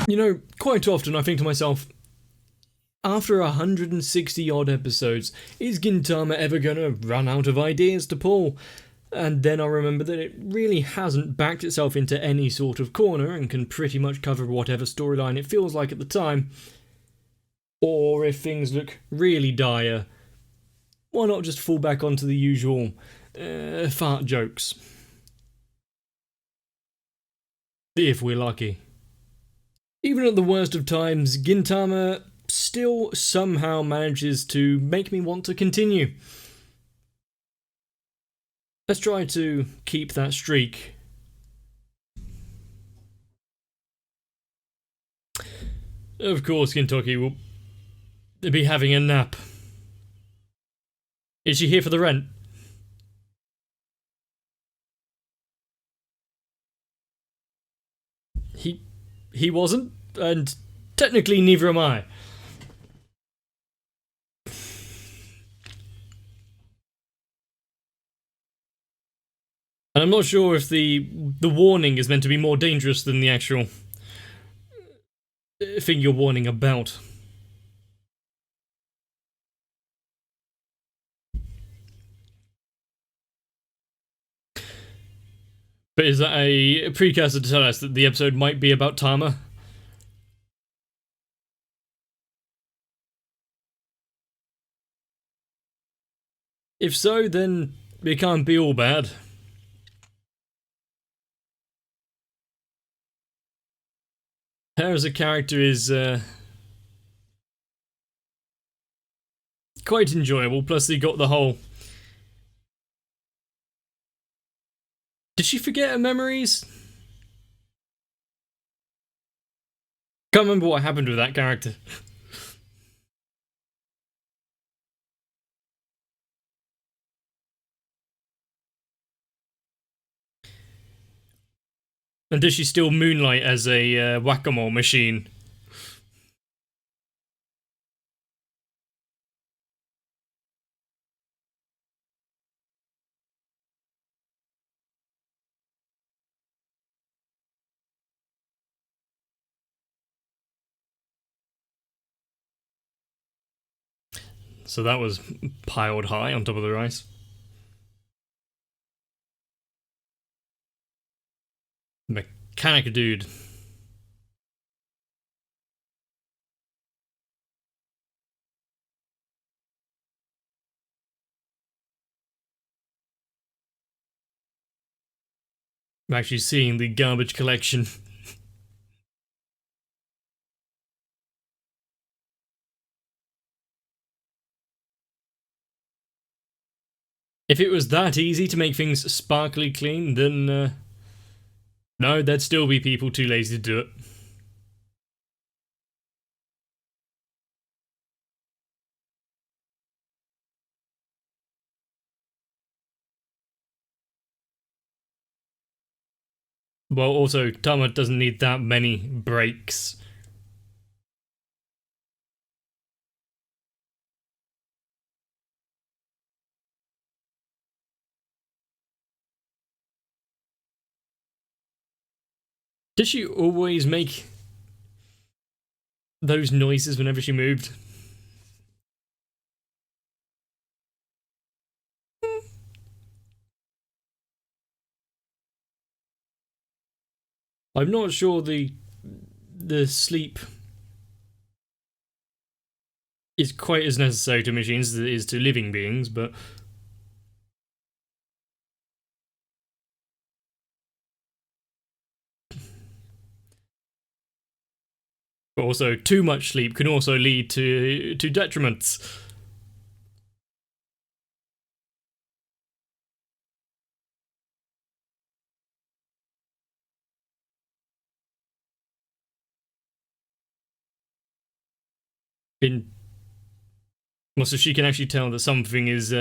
You know, quite often I think to myself, after 160 odd episodes, is Gintama ever gonna run out of ideas to pull? And then I remember that it really hasn't backed itself into any sort of corner and can pretty much cover whatever storyline it feels like at the time. Or if things look really dire, why not just fall back onto the usual fart jokes? If we're lucky. Even at the worst of times, Gintama still somehow manages to make me want to continue. Let's try to keep that streak. Of course, Kentucky will be having a nap. Is she here for the rent? He wasn't, and technically neither am I. And I'm not sure if the warning is meant to be more dangerous than the actual thing you're warning about. But is that a precursor to tell us that the episode might be about Tama? If so, then it can't be all bad. Her as a character is quite enjoyable, plus they got the whole... Did she forget her memories? Can't remember what happened with that character. And does she still moonlight as a whack-a-mole machine? So that was piled high on top of the rice. Mechanic dude. I'm actually seeing the garbage collection. If it was that easy to make things sparkly clean, then no, there'd still be people too lazy to do it. Well, also, Tama doesn't need that many breaks. Did she always make those noises whenever she moved? I'm not sure the sleep is quite as necessary to machines as it is to living beings, but also too much sleep can also lead to detriments. In well, so she can actually tell that something is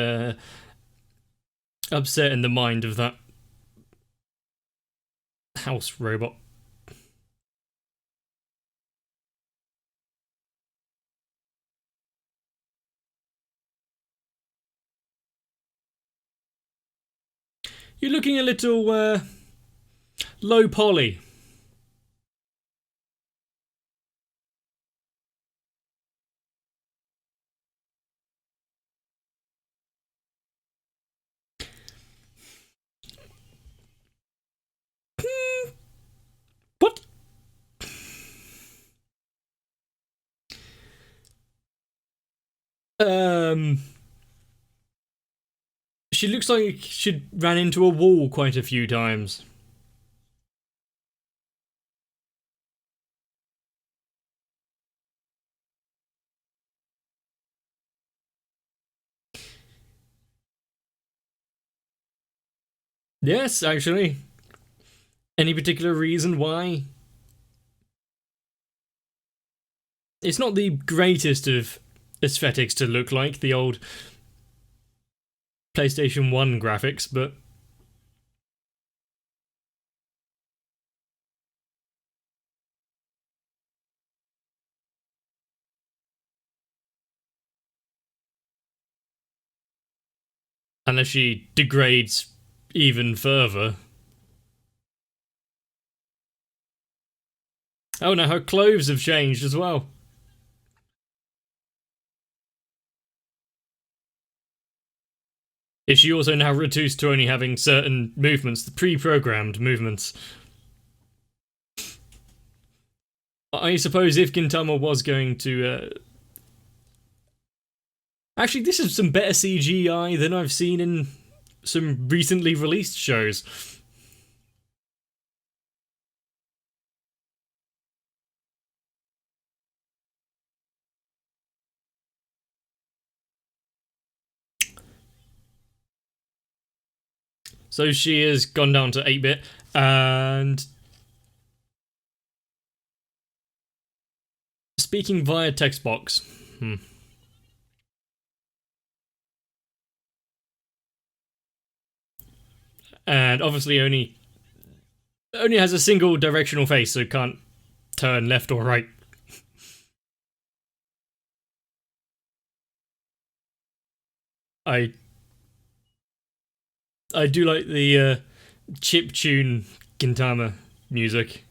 upset in the mind of that house robot. You're looking a little low poly. She looks like she ran into a wall quite a few times. Yes, actually. Any particular reason why? It's not the greatest of aesthetics to look like the old PlayStation 1 graphics, but unless she degrades even further. Oh no, her clothes have changed as well. Is she also now reduced to only having certain movements, the pre-programmed movements? I suppose if Gintama was going to... Actually, this is some better CGI than I've seen in some recently released shows. So she has gone down to 8-bit, and speaking via text box. And obviously only has a single directional face, so can't turn left or right. I do like the chip tune Gintama music.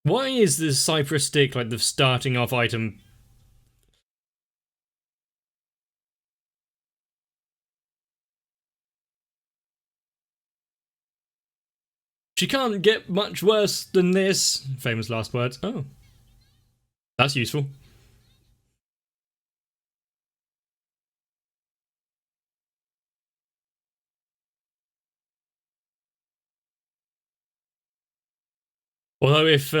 Why is the cypress stick like the starting off item? She can't get much worse than this. Famous last words. Oh. That's useful. Although if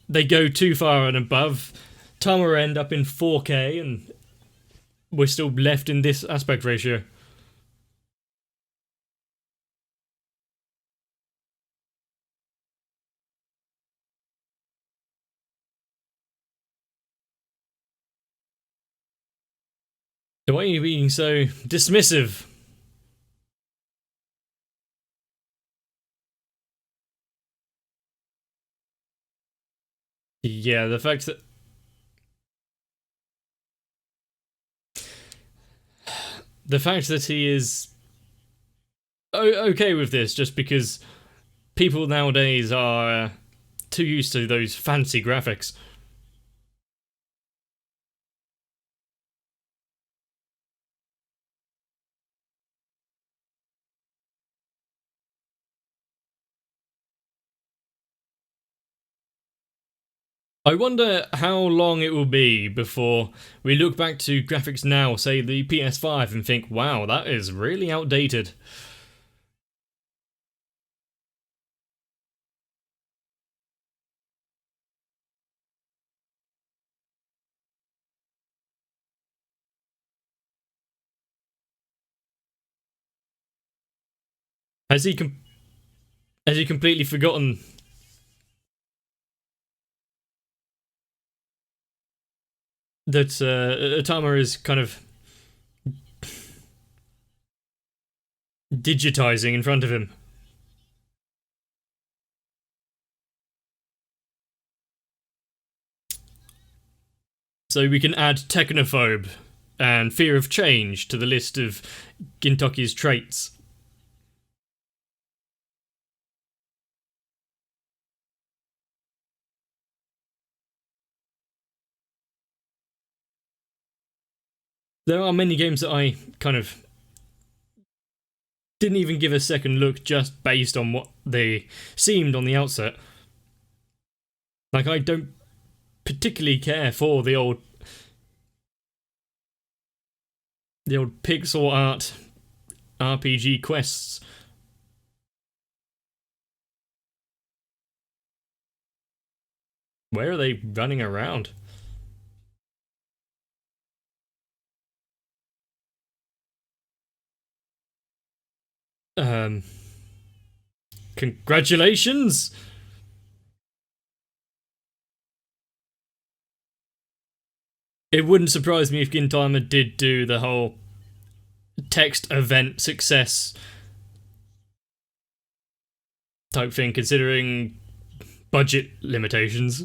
they go too far and above, Tama will end up in 4K and we're still left in this aspect ratio. Why are you being so dismissive? Yeah, the fact that he is okay with this just because people nowadays are too used to those fancy graphics. I wonder how long it will be before we look back to graphics now, say the PS5, and think, wow, that is really outdated. Has he completely forgotten that Atama is kind of digitizing in front of him? So we can add technophobe and fear of change to the list of Gintoki's traits. There are many games that I kind of didn't even give a second look just based on what they seemed on the outset. Like, I don't particularly care for the old pixel art RPG quests. Where are they running around? Um, Congratulations! It wouldn't surprise me if Gintama did do the whole text event success type thing, considering budget limitations.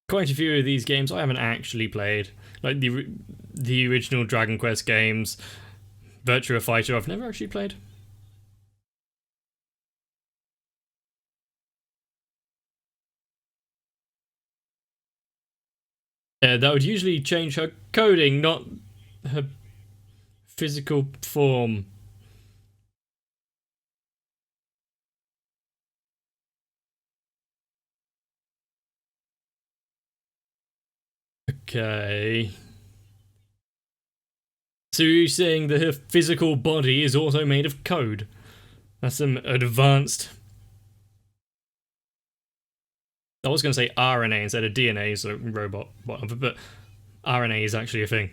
Quite a few of these games I haven't actually played, like the original Dragon Quest games, Virtua Fighter. I've never actually played. That would usually change her coding, not her physical form. Okay. So you're saying that her physical body is also made of code? That's some advanced. I was going to say RNA instead of DNA, so robot, whatever, but RNA is actually a thing.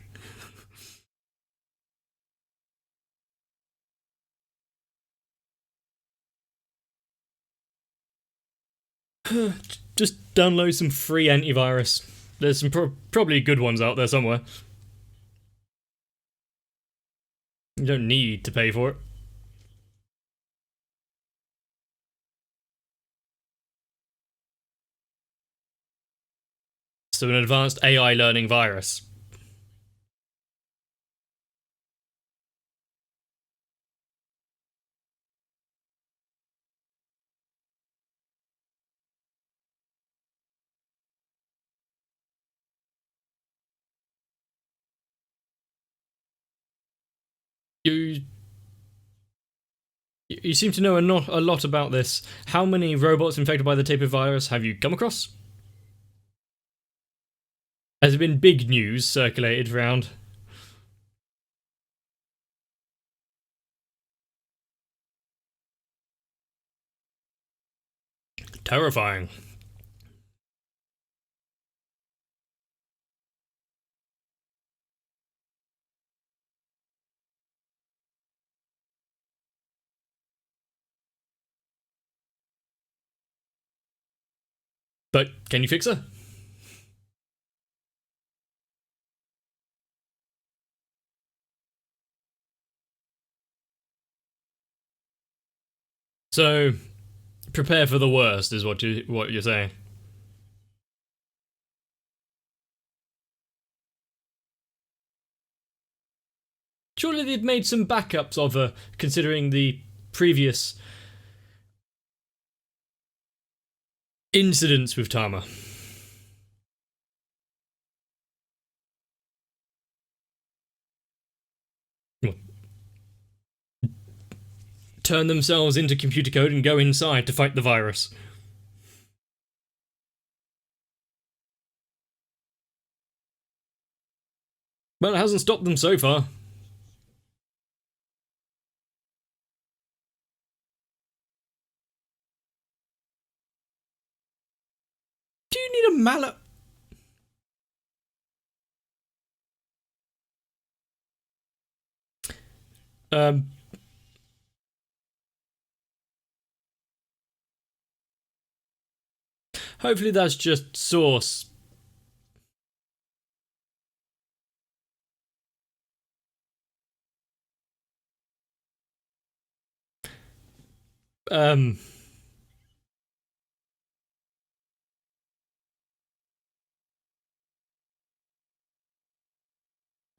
Just download some free antivirus. There's some probably good ones out there somewhere. You don't need to pay for it. So an advanced AI learning virus. You you seem to know a lot about this. How many robots infected by the tapered virus have you come across? Has there been big news circulated around? Terrifying. But can you fix her? So prepare for the worst, is what you're saying. Surely they've made some backups of her, considering the previous incidents with Tama. Turn themselves into computer code and go inside to fight the virus. Well, it hasn't stopped them so far. Do you need a mallet? Um, Hopefully that's just source. Um,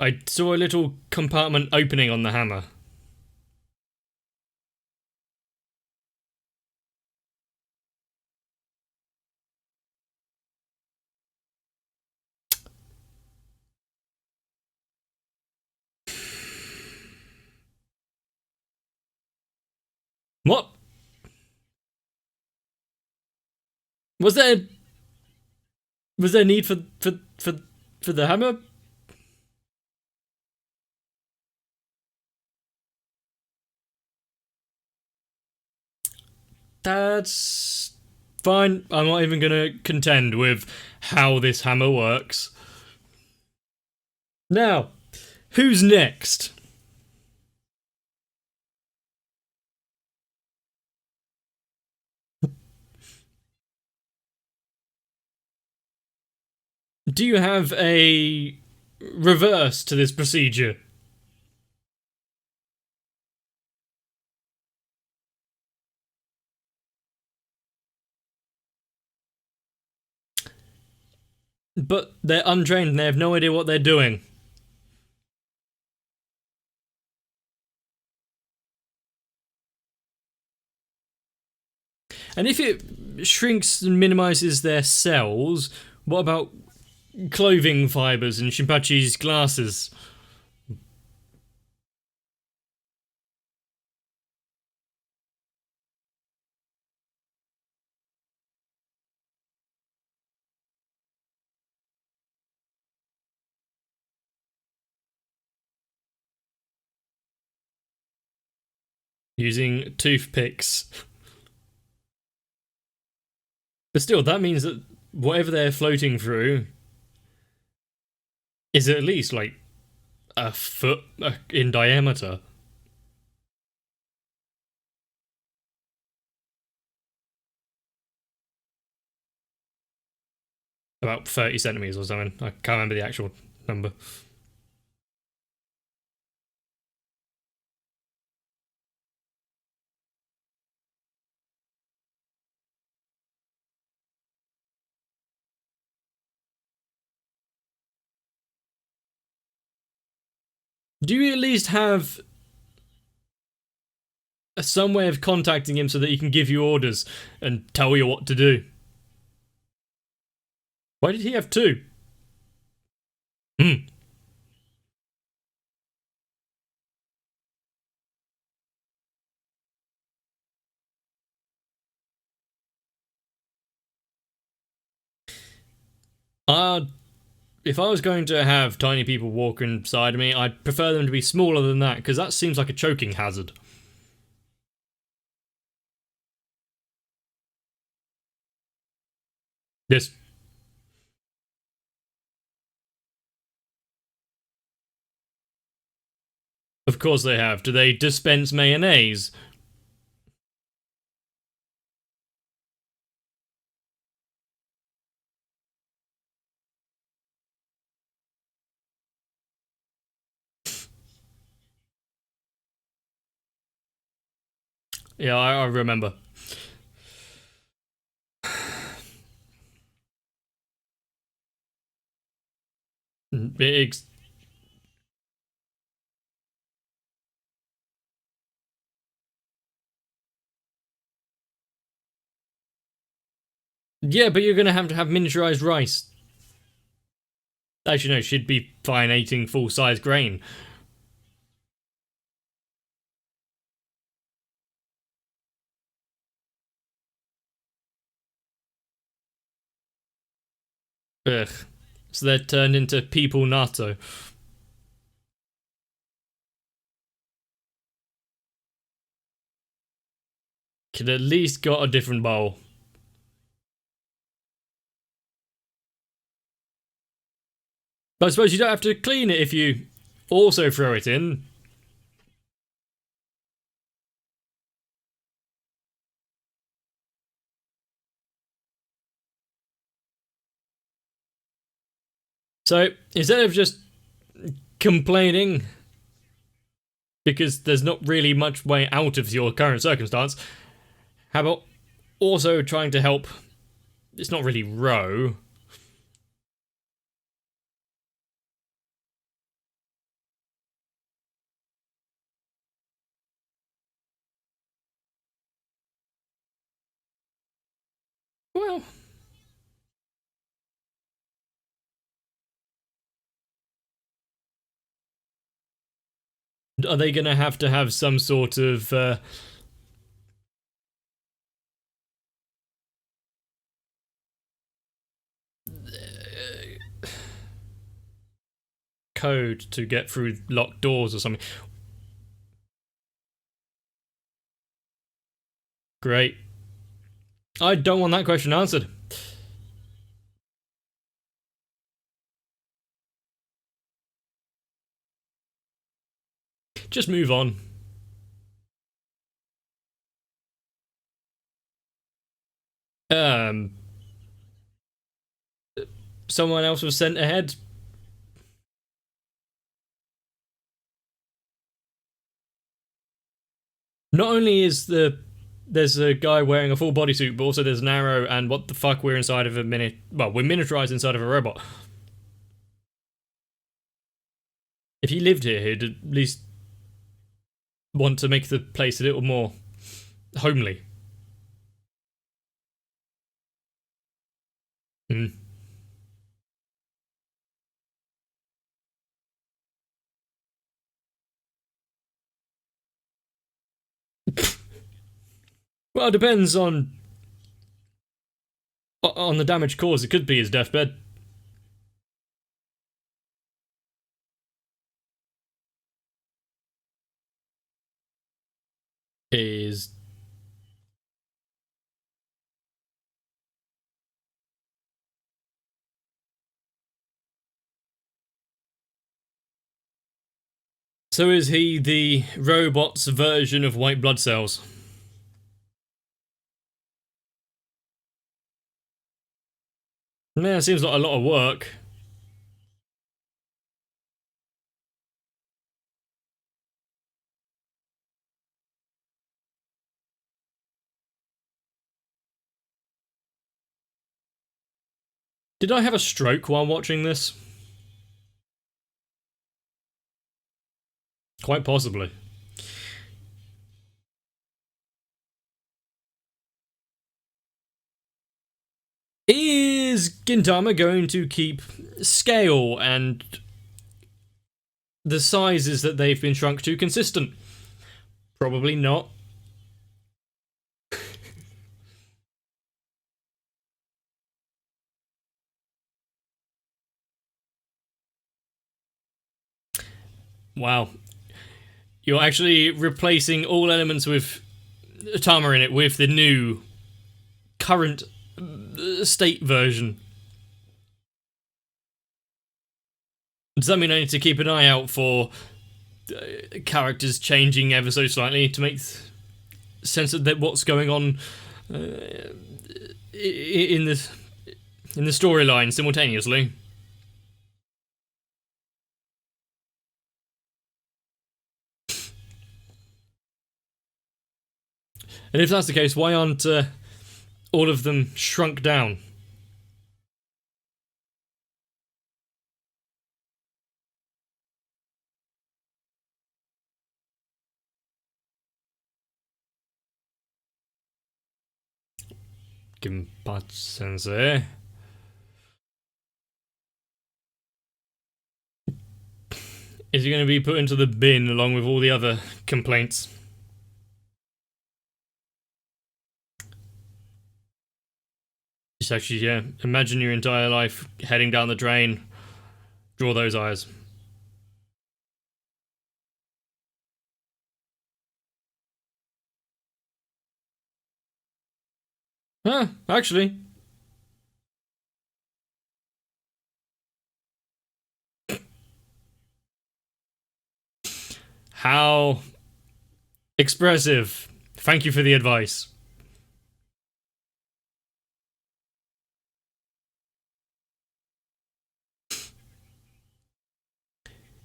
I saw a little compartment opening on the hammer. What? Was there need for the hammer? That's fine. I'm not even gonna contend with how this hammer works. Now, who's next? Do you have a reverse to this procedure? But they're untrained and they have no idea what they're doing. And if it shrinks and minimizes their cells, what about clothing fibers and Shinpachi's glasses? Using toothpicks. But still, that means that whatever they're floating through is at least like a foot in diameter. About 30 centimeters or something. I can't remember the actual number. Do you at least have some way of contacting him so that he can give you orders and tell you what to do? Why did he have two? Hmm. If I was going to have tiny people walk inside of me, I'd prefer them to be smaller than that, because that seems like a choking hazard. Yes. Of course they have. Do they dispense mayonnaise? Yeah, I remember. It's, yeah, but you're gonna have to have miniaturized rice. Actually, no, she'd be fine eating full-size grain. Ugh. So they're turned into people natto. Could at least got a different bowl. But I suppose you don't have to clean it if you also throw it in. So instead of just complaining because there's not really much way out of your current circumstance, how about also trying to help? It's not really row. Are they going to have some sort of code to get through locked doors or something? Great. I don't want that question answered. Just move on. Someone else was sent ahead. Not only is there's a guy wearing a full bodysuit, but also there's an arrow, and what the fuck, we're inside of a well, we're miniaturized inside of a robot. If he lived here, he'd at least want to make the place a little more homely. Hmm. Well, it depends on the damage caused. It could be his deathbed. Is so is he the robot's version of white blood cells? Yeah, seems like a lot of work. Did I have a stroke while watching this? Quite possibly. Is Gintama going to keep scale and the sizes that they've been shrunk to consistent? Probably not. Wow. You're actually replacing all elements with Tama in it with the new current state version. Does that mean I need to keep an eye out for characters changing ever so slightly to make sense of what's going on in the storyline simultaneously? And if that's the case, why aren't all of them shrunk down? Ginpa sensei. Is he going to be put into the bin along with all the other complaints? Just actually, yeah, imagine your entire life heading down the drain. Draw those eyes. Huh, actually. How expressive. Thank you for the advice.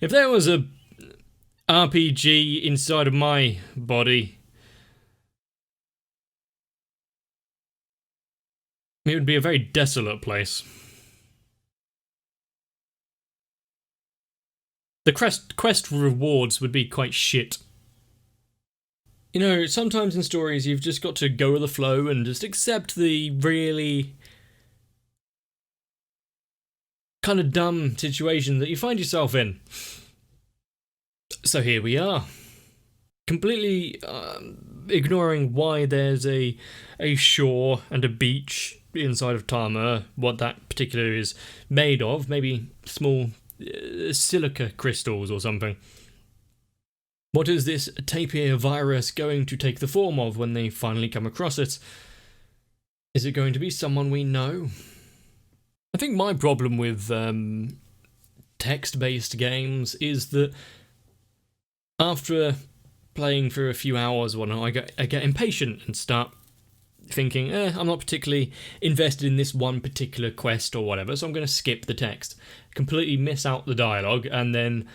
If there was a RPG inside of my body, it would be a very desolate place. The quest rewards would be quite shit. You know, sometimes in stories you've just got to go with the flow and just accept the really kind of dumb situation that you find yourself in. So here we are. Completely ignoring why there's a shore and a beach inside of Tama, what that particular is made of, maybe small silica crystals or something. What is this tapir virus going to take the form of when they finally come across it? Is it going to be someone we know? I think my problem with text-based games is that after playing for a few hours or whatnot, I get impatient and start thinking, I'm not particularly invested in this one particular quest or whatever, so I'm going to skip the text, completely miss out the dialogue, and then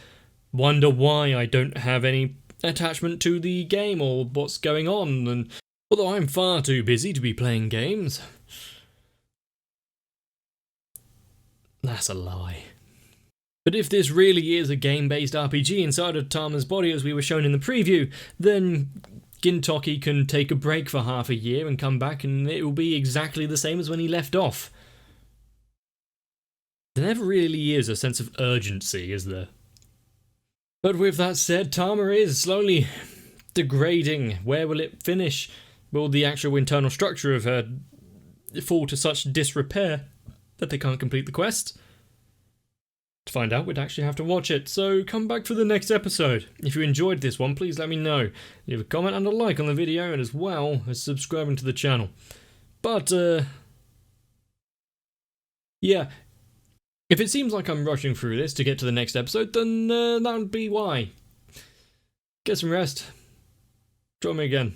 wonder why I don't have any attachment to the game or what's going on. And although I'm far too busy to be playing games, that's a lie. But if this really is a game-based RPG inside of Tama's body as we were shown in the preview, then Gintoki can take a break for half a year and come back and it will be exactly the same as when he left off. There never really is a sense of urgency, is there? But with that said, Tama is slowly degrading. Where will it finish? Will the actual internal structure of her fall to such disrepair that they can't complete the quest? To find out, we'd actually have to watch it, so come back for the next episode. If you enjoyed this one, please let me know. Leave a comment and a like on the video, and as well as subscribing to the channel. But, yeah, if it seems like I'm rushing through this to get to the next episode, then that would be why. Get some rest. Join me again.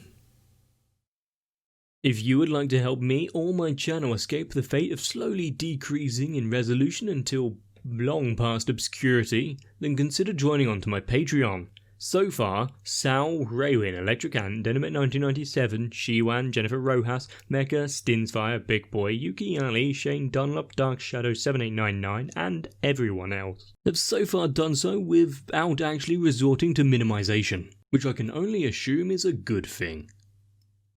If you would like to help me or my channel escape the fate of slowly decreasing in resolution until long past obscurity, then consider joining onto my Patreon. So far, Sal, Raywin, Electric Ant, Dynamite 1997, Shiwan, Jennifer Rojas, Mecha, Stinsfire, Big Boy, Yuki Ali, Shane Dunlop, Dark Shadow 7899, and everyone else have so far done so without actually resorting to minimization, which I can only assume is a good thing.